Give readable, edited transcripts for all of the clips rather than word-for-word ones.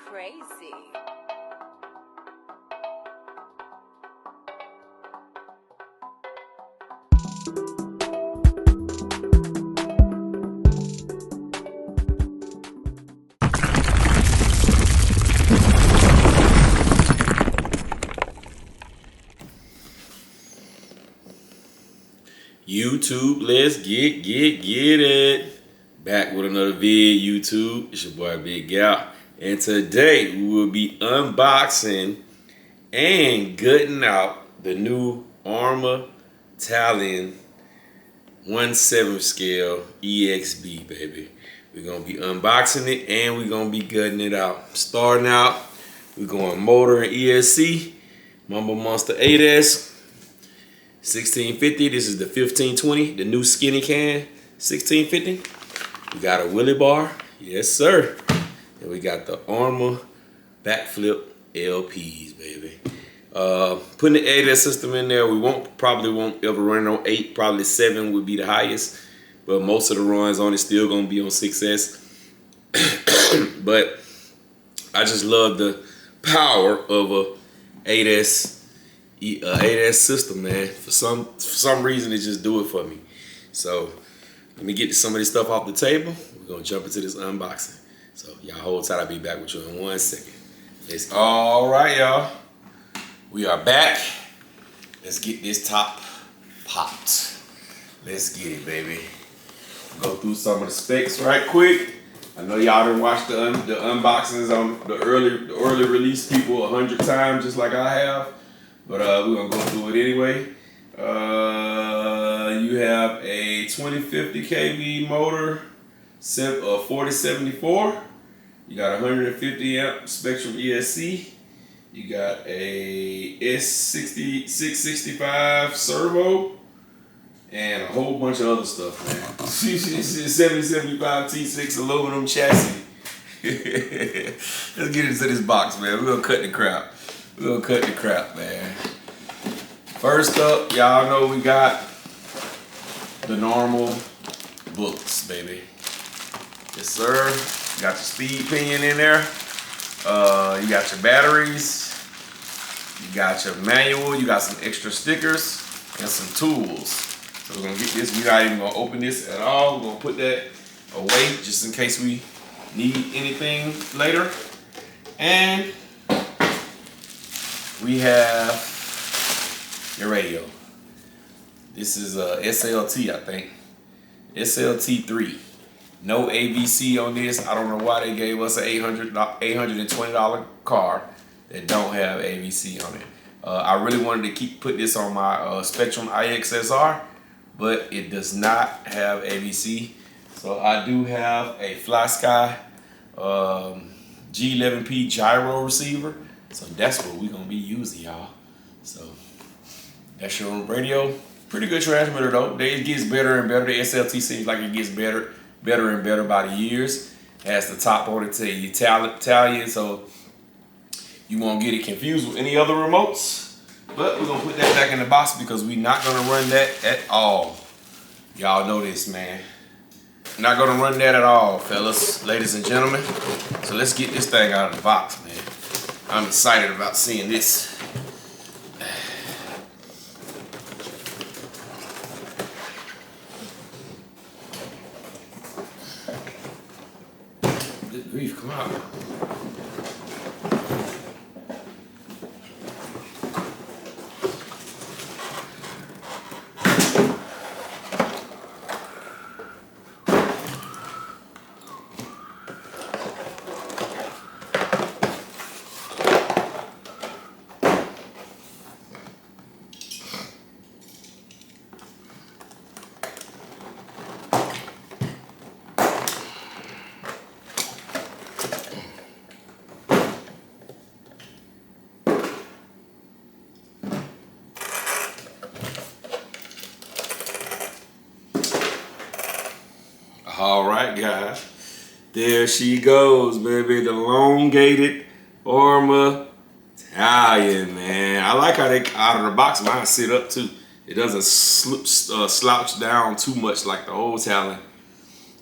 crazy. YouTube, let's get it. Back with another vid, YouTube. It's your boy Big Gal. And today we will be unboxing and gutting out the new Arrma Talion 1/7 scale EXB, baby. We're going to be unboxing it and we're going to be gutting it out. Starting out, we're going motor and ESC. Mumble Monster 8S. 1650, this is the 1520, the new skinny can, 1650. We got a wheelie bar, yes sir. And we got the Arrma backflip LPs, baby. Putting the 8S system in there, probably won't ever run on 8, probably 7 would be the highest. But most of the runs on it still gonna be on 6S. But I just love the power of a 8S system, man. For some reason, it just do it for me. So let me get some of this stuff off the table. We're gonna jump into this unboxing. So y'all hold tight. I'll be back with you in 1 second. All right, y'all. We are back. Let's get this top popped. Let's get it, baby. Go through some of the specs right quick. I know y'all done watched the unboxings on the early release people 100 times, just like I have. But we're gonna go through it anyway. You have a 2050 kV motor, 4074. You got 150 amp Spectrum ESC. You got a S665 servo, and a whole bunch of other stuff, man. 7075 T6 aluminum chassis. Let's get into this box, man. We're gonna cut the crap. We're gonna cut the crap, man. First up, y'all know we got the normal books, baby. Yes, sir. You got your speed pinion in there. You got your batteries. You got your manual. You got some extra stickers and some tools. So we're gonna get this. We're not even gonna open this at all. We're gonna put that away just in case we need anything later. And we have your radio. This is a SLT, I think. SLT3. No AVC on this. I don't know why they gave us an $820 car that don't have AVC on it. I really wanted to put this on my Spectrum IXSR, but it does not have AVC. So I do have a FlySky G11P gyro receiver. So that's what we're gonna be using, y'all. So that's your radio. Pretty good transmitter though. It gets better and better. The SLT seems like it gets better and better by the years. It has the top on it to you Talion, so you won't get it confused with any other remotes. But we're gonna put that back in the box because we're not gonna run that at all. Y'all know this, man. Not gonna run that at all, fellas, ladies and gentlemen. So let's get this thing out of the box, man. I'm excited about seeing this. Good grief, come on. All right, guys. There she goes, baby. The elongated Arrma Talion, man. I like how they out of the box. Mine sit up too. It doesn't slouch down too much like the old Talion.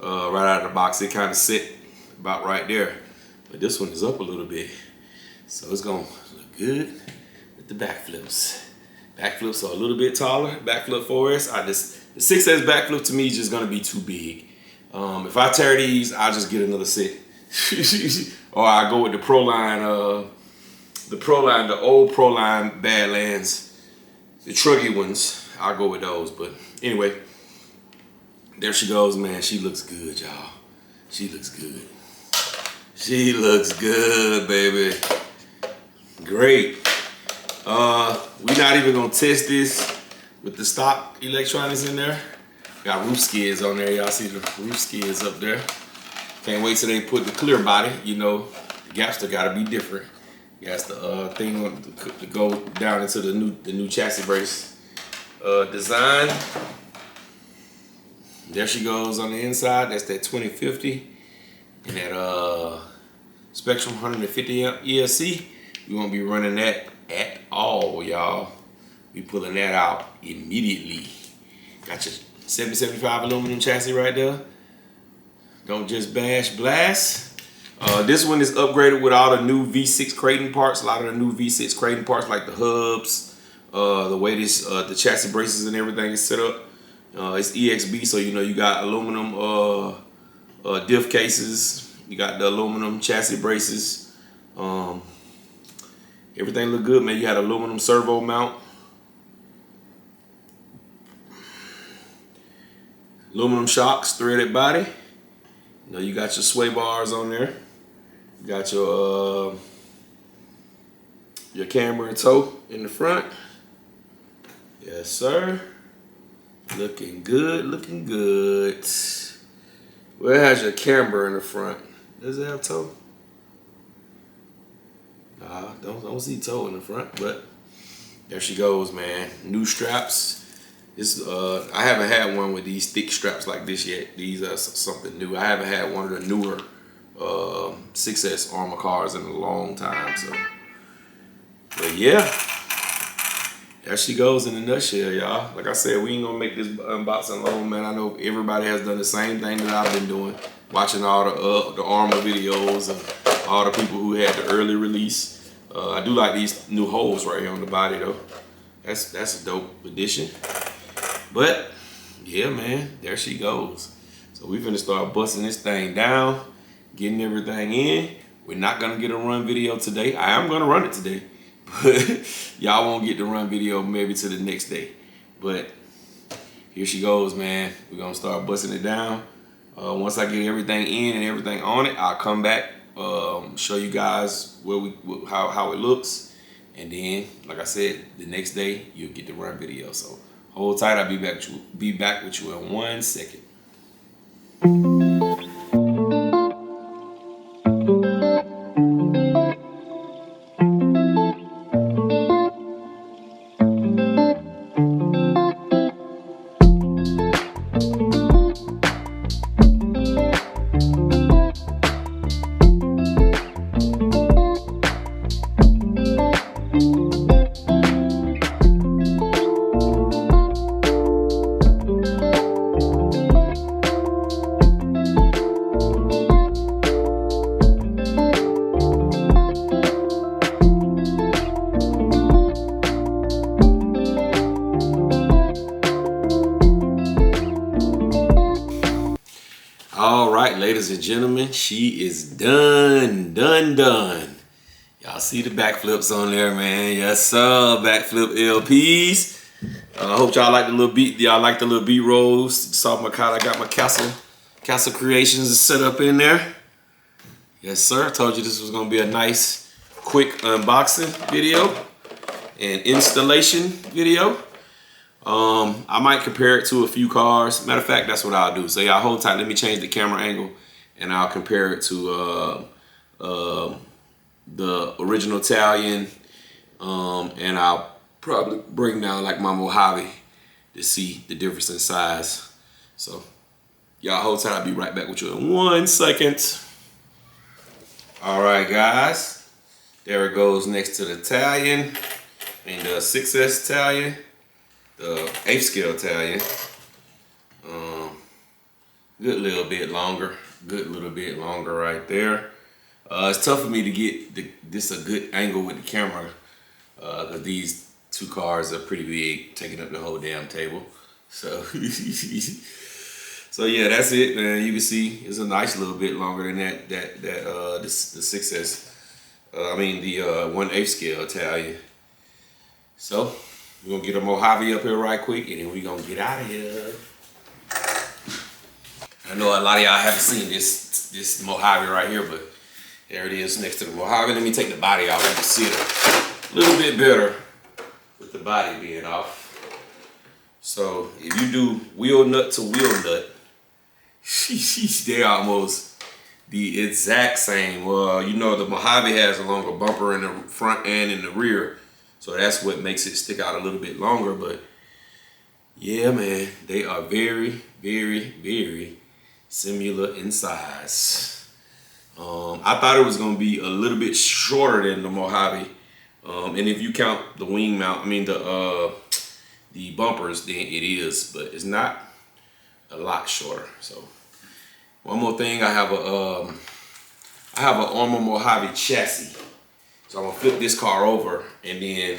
Right out of the box, it kind of sit about right there. but this one is up a little bit. So it's gonna look good with the backflips. Backflips are a little bit taller. Backflip 4S. The 6S backflip to me is just gonna be too big. If I tear these, I'll just get another set. Or I go with the Proline, the old Proline Badlands, the truggy ones. I'll go with those. But anyway, there she goes, man. She looks good, y'all. She looks good. She looks good, baby. Great. We're not even gonna test this with the stock electronics in there. Got roof skids on there. Y'all see the roof skids up there. Can't wait till they put the clear body. You know, the gaps still gotta be different. That's the thing to go down into the new chassis brace design. There she goes on the inside. That's that 2050 and that Spectrum 150 amp ESC. We won't be running that at all, y'all. We pulling that out immediately. Got your 775 aluminum chassis right there. Don't just bash, blast. This one is upgraded with all the new V6 Creighton parts. A lot of the new V6 Creighton parts, like the hubs, the way this the chassis braces and everything is set up. It's EXB, so you know you got aluminum diff cases. You got the aluminum chassis braces. Everything look good, man. You had aluminum servo mount. Aluminum shocks, threaded body. You know, you got your sway bars on there. You got your camber and toe in the front. Yes, sir. Looking good, looking good. Where has your camber in the front? Does it have toe? Nah, don't see toe in the front, but there she goes, man. New straps. This I haven't had one with these thick straps like this yet. These are something new. I haven't had one of the newer 6S Arrma cars in a long time. So, but yeah, there she goes in a nutshell, y'all. Like I said, we ain't gonna make this unboxing long, man. I know everybody has done the same thing that I've been doing, watching all the Arrma videos of all the people who had the early release. I do like these new holes right here on the body though. That's a dope addition. But yeah, man, there she goes. So we finna start busting this thing down, getting everything in. We're not gonna get a run video today. I am gonna run it today, but y'all won't get the run video maybe to the next day. But here she goes, man. We're gonna start busting it down. Once I get everything in and everything on it, I'll come back, show you guys how it looks, and then, like I said, the next day you'll get the run video. So hold tight. I'll be back with you in 1 second. All right, ladies and gentlemen, she is done. Y'all see the backflips on there, man. Yes, sir. Backflip LPs. I hope y'all like the little beat. Y'all like the little beat rolls. Saw my car. I got my castle creations set up in there. Yes, sir. Told you this was gonna be a nice, quick unboxing video and installation video. I might compare it to a few cars. Matter of fact, that's what I'll do. So y'all hold tight. Let me change the camera angle and I'll compare it to the original Talion. And I'll probably bring down like my Mojave to see the difference in size. So y'all hold tight. I'll be right back with you in 1 second. All right, guys. There it goes next to the Talion and the 6S Talion. The 8th scale Talion. Good little bit longer right there. It's tough for me to get this a good angle with the camera because these two cars are pretty big, taking up the whole damn table. So, so yeah, that's it, man. You can see it's a nice little bit longer than the 6S. I mean the 1/8 scale Talion. So we're gonna get a Mojave up here right quick, and then we're gonna get out of here. I know a lot of y'all haven't seen this Mojave right here, but there it is next to the Mojave. Let me take the body off. You can see it a little bit better with the body being off. So if you do wheel nut to wheel nut, they're almost the exact same. Well, you know the Mojave has a longer bumper in the front and in the rear, so that's what makes it stick out a little bit longer. But yeah, man, they are very, very, very similar in size. I thought it was gonna be a little bit shorter than the Mojave, and if you count the wing mount, I mean the bumpers, then it is, but it's not a lot shorter. So one more thing, I have a Arrma Mojave chassis, so I'm gonna flip this car over and then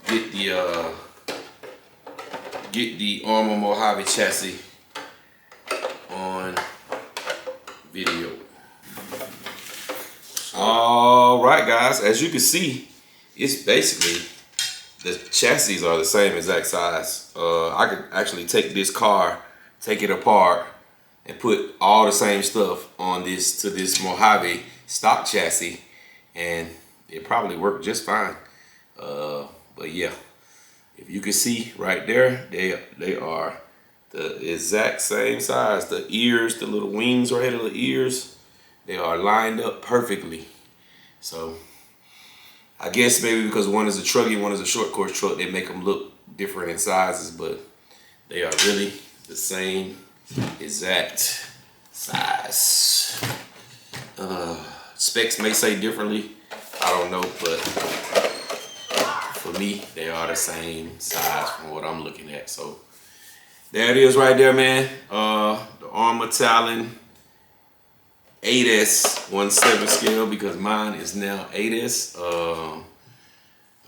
get the Arrma Mojave chassis on video. All right, guys, as you can see, it's basically the chassis are the same exact size. I could actually take this car, take it apart, and put all the same stuff on this Mojave stock chassis, and it probably worked just fine. But yeah, if you can see right there, they are the exact same size. The ears, the little wings right here, the ears, they are lined up perfectly. So I guess maybe because one is a trucky, one is a short course truck, they make them look different in sizes, but they are really the same exact size. Specs may say differently, I don't know, but for me, they are the same size from what I'm looking at. So there it is right there, man. The Arrma Talion 8S 1/7 scale, because mine is now 8S.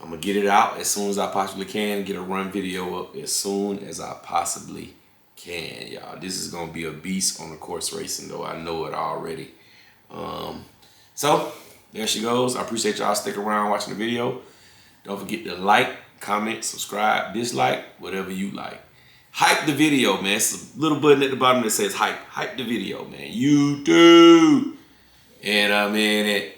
I'm gonna get it out as soon as I possibly can, get a run video up as soon as I possibly can, y'all. This is gonna be a beast on the course racing, though. I know it already. So there she goes. I appreciate y'all sticking around watching the video. Don't forget to like, comment, subscribe, dislike, whatever you like. Hype the video, man. It's a little button at the bottom that says hype. Hype the video, man. YouTube. And I'm in it.